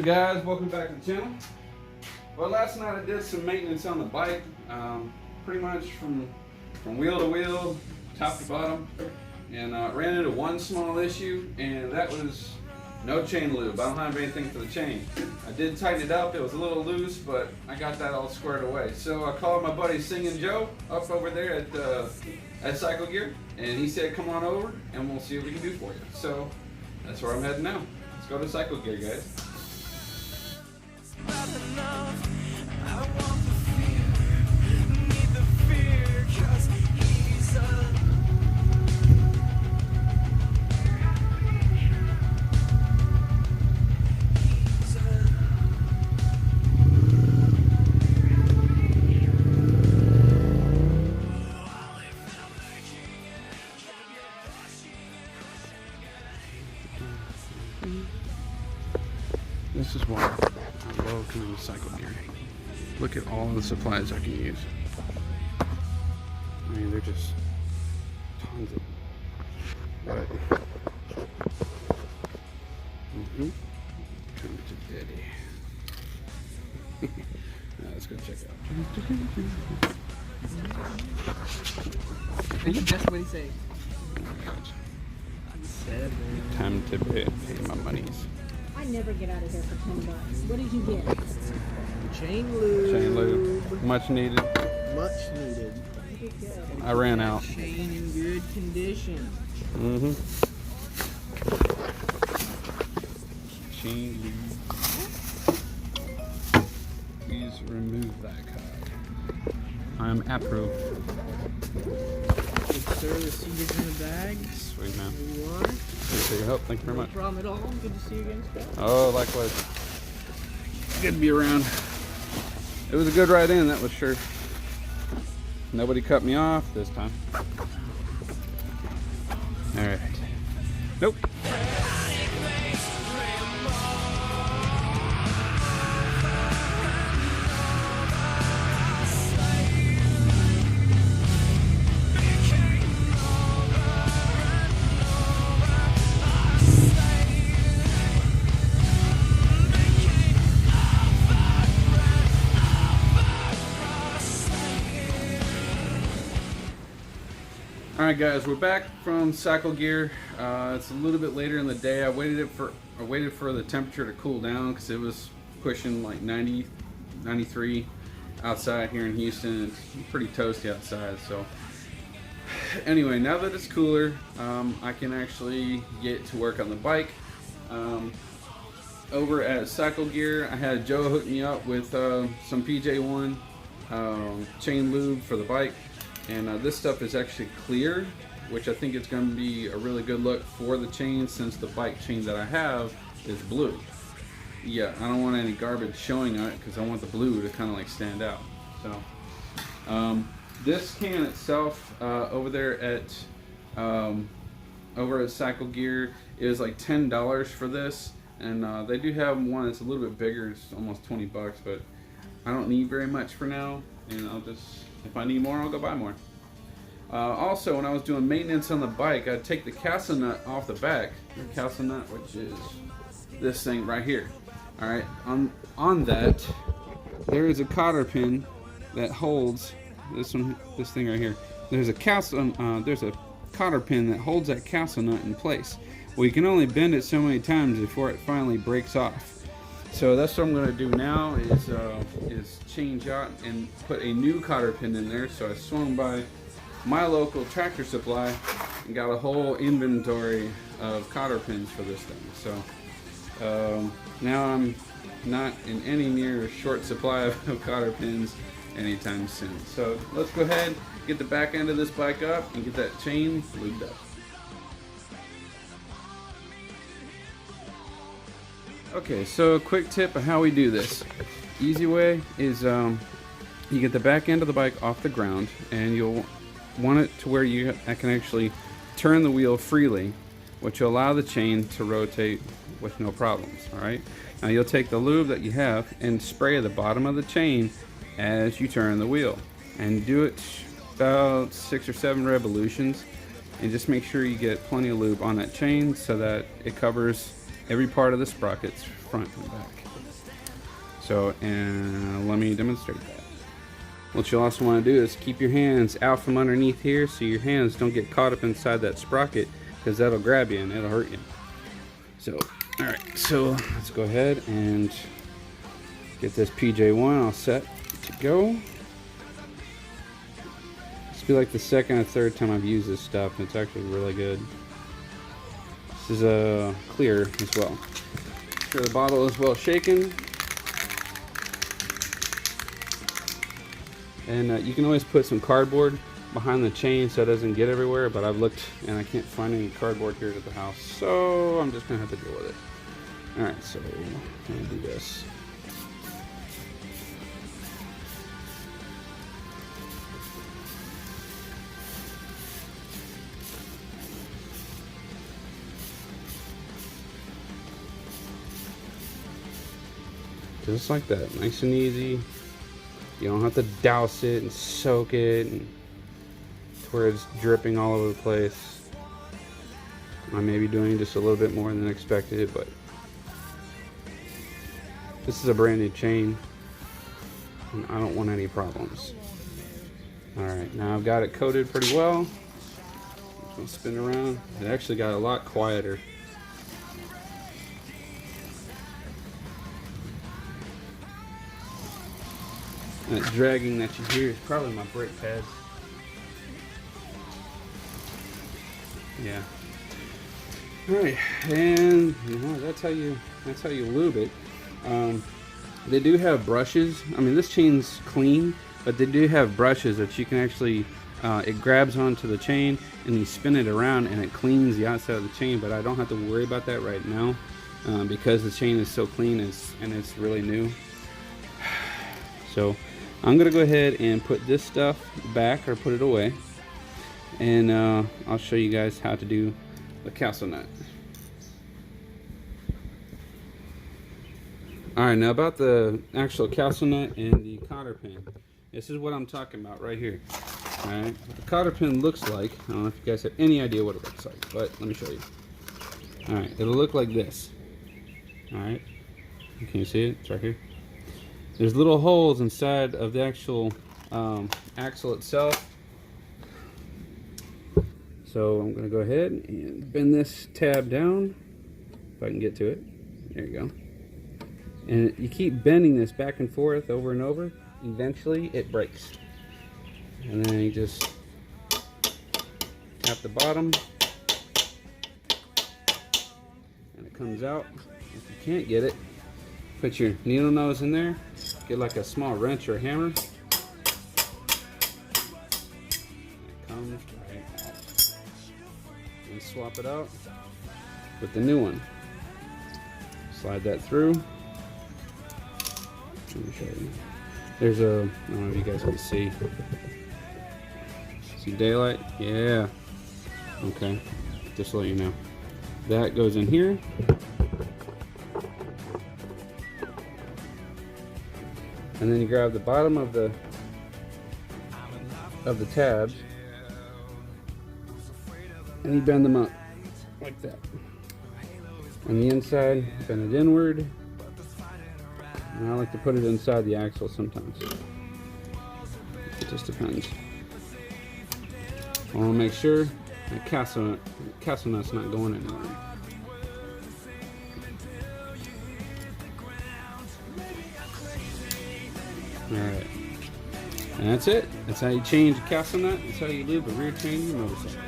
Guys, welcome back to the channel. Well, last night I did some maintenance on the bike, pretty much from wheel to wheel, top to bottom, and ran into one small issue, and that was no chain lube. I don't have anything for the chain. I did tighten it up, it was a little loose, but I got that all squared away. So I called my buddy Singing Joe up over there at Cycle Gear, and he said come on over and we'll see what we can do for you. So that's where I'm heading now. Let's go to Cycle Gear, guys. This is why I love doing Cycle Gear. Look at all the supplies I can use. I mean, they're just tons of. But come to Daddy. Now let's go check out. And that's what he said. Time to pay my monies. I never get out of here for $10. What did you get? Chain lube. Chain lube, much needed. Much needed. I ran out. Chain in good condition. Chain lube. Please remove that card. I'm approved. Good sir, the seat is in the bag. Sweet man. There you are. Appreciate your help. Thank you very much. No problem at all. Good to see you again, Scott. Oh, likewise. Good to be around. It was a good ride in, that was sure. Nobody cut me off this time. Alright. Nope. Alright guys, we're back from Cycle Gear. It's a little bit later in the day. I waited for the temperature to cool down because it was pushing like 90, 93 outside here in Houston. It's pretty toasty outside. So anyway, now that it's cooler, I can actually get to work on the bike. Over at Cycle Gear, I had Joe hook me up with some PJ1 chain lube for the bike. And this stuff is actually clear, which I think it's going to be a really good look for the chain since the bike chain that I have is blue. Yeah, I don't want any garbage showing on it because I want the blue to kind of like stand out. So this can itself over there at Cycle Gear is like $10 for this, and they do have one that's a little bit bigger. It's almost 20 bucks, but I don't need very much for now, and I'll just, if I need more, I'll go buy more. Also, when I was doing maintenance on the bike, I'd take the castle nut off the back. The castle nut, which is this thing right here. All right, on that, there is a cotter pin that holds this thing right here. There's a cotter pin that holds that castle nut in place. Well, you can only bend it so many times before it finally breaks off. So that's what I'm going to do now is change out and put a new cotter pin in there. So I swung by my local Tractor Supply and got a whole inventory of cotter pins for this thing. So now I'm not in any near short supply of cotter pins anytime soon. So let's go ahead, get the back end of this bike up and get that chain lubed up. Okay, so a quick tip of how we do this. Easy way is you get the back end of the bike off the ground, and you'll want it to where I can actually turn the wheel freely, which will allow the chain to rotate with no problems. All right. Now you'll take the lube that you have and spray the bottom of the chain as you turn the wheel, and do it about 6 or 7 revolutions, and just make sure you get plenty of lube on that chain so that it covers every part of the sprockets, front and back. So, and let me demonstrate that. What you also want to do is keep your hands out from underneath here so your hands don't get caught up inside that sprocket, because that'll grab you and it'll hurt you. So, alright, so let's go ahead and get this PJ1 all set to go. This will be like the second or third time I've used this stuff, and it's actually really good. This is clear as well. Make sure the bottle is well shaken. And you can always put some cardboard behind the chain so it doesn't get everywhere, but I've looked and I can't find any cardboard here at the house, so I'm just gonna have to deal with it. Alright, so I'm gonna do this. Just like that, nice and easy. You don't have to douse it and soak it and to where it's dripping all over the place. I may be doing just a little bit more than expected, but this is a brand new chain and I don't want any problems. Alright, now I've got it coated pretty well. I'm gonna spin around. It actually got a lot quieter. That dragging that you hear is probably my brake pads. Yeah. Alright, and you know, that's how you lube it. They do have brushes. I mean, this chain's clean, but they do have brushes that you can actually it grabs onto the chain and you spin it around and it cleans the outside of the chain, but I don't have to worry about that right now because the chain is so clean and it's really new. So I'm gonna go ahead and put this stuff back, or put it away, and I'll show you guys how to do the castle nut. Alright, now about the actual castle nut and the cotter pin. This is what I'm talking about right here. Alright, what the cotter pin looks like, I don't know if you guys have any idea what it looks like, but let me show you. Alright, it'll look like this. Alright, can you see it? It's right here. There's little holes inside of the actual axle itself. So I'm going to go ahead and bend this tab down, if I can get to it. There you go. And you keep bending this back and forth over and over. Eventually it breaks. And then you just tap the bottom. And it comes out. If you can't get it, put your needle nose in there. Get like a small wrench or a hammer. It comes right out. And swap it out with the new one. Slide that through. Let me show you. There's a, I don't know if you guys can see. See daylight? Yeah. Okay. Just to let you know. That goes in here. And then you grab the bottom of the tabs and you bend them up like that. On the inside, bend it inward. And I like to put it inside the axle sometimes. It just depends. I want to make sure that castle nut's not going anywhere. Alright, and that's it. That's how you change a castle nut. That's how you lube a rear chain motorcycle.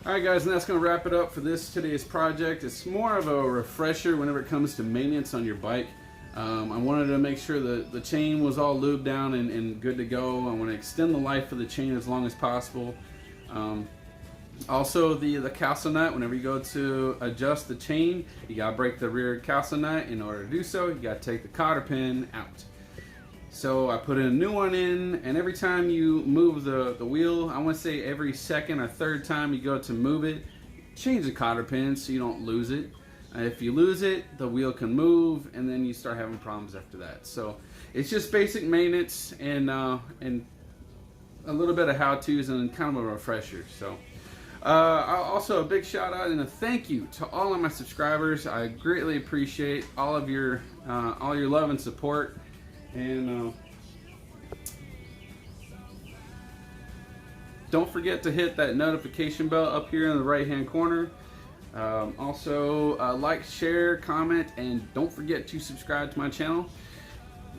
Alright guys, and that's going to wrap it up for today's project. It's more of a refresher whenever it comes to maintenance on your bike. I wanted to make sure that the chain was all lubed down and good to go. I want to extend the life of the chain as long as possible. Also, the castle nut, whenever you go to adjust the chain, you gotta break the rear castle nut. In order to do so, you gotta take the cotter pin out. So I put a new one in, and every time you move the wheel, I want to say every second or third time you go to move it, change the cotter pin so you don't lose it. If you lose it, the wheel can move, and then you start having problems after that. So it's just basic maintenance and a little bit of how-tos and kind of a refresher. So. Also a big shout out and a thank you to all of my subscribers. I greatly appreciate all of your all your love and support. And don't forget to hit that notification bell up here in the right hand corner. Also, like, share, comment, and don't forget to subscribe to my channel.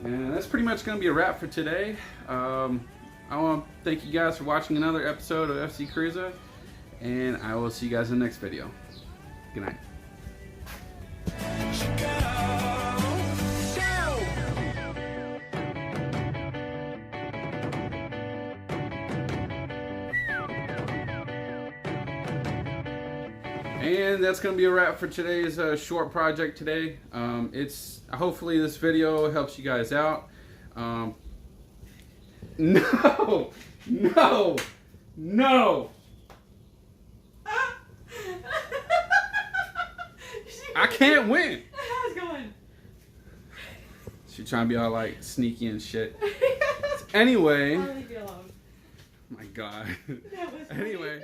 And that's pretty much going to be a wrap for today. I want to thank you guys for watching another episode of FC Cruiser, and I will see you guys in the next video. Good night. And that's going to be a wrap for today's short project today. Hopefully this video helps you guys out. No! No! No! I can't win! How's it going? She's trying to be all like sneaky and shit. Anyway. I'll leave you alone. My God. That was Anyway.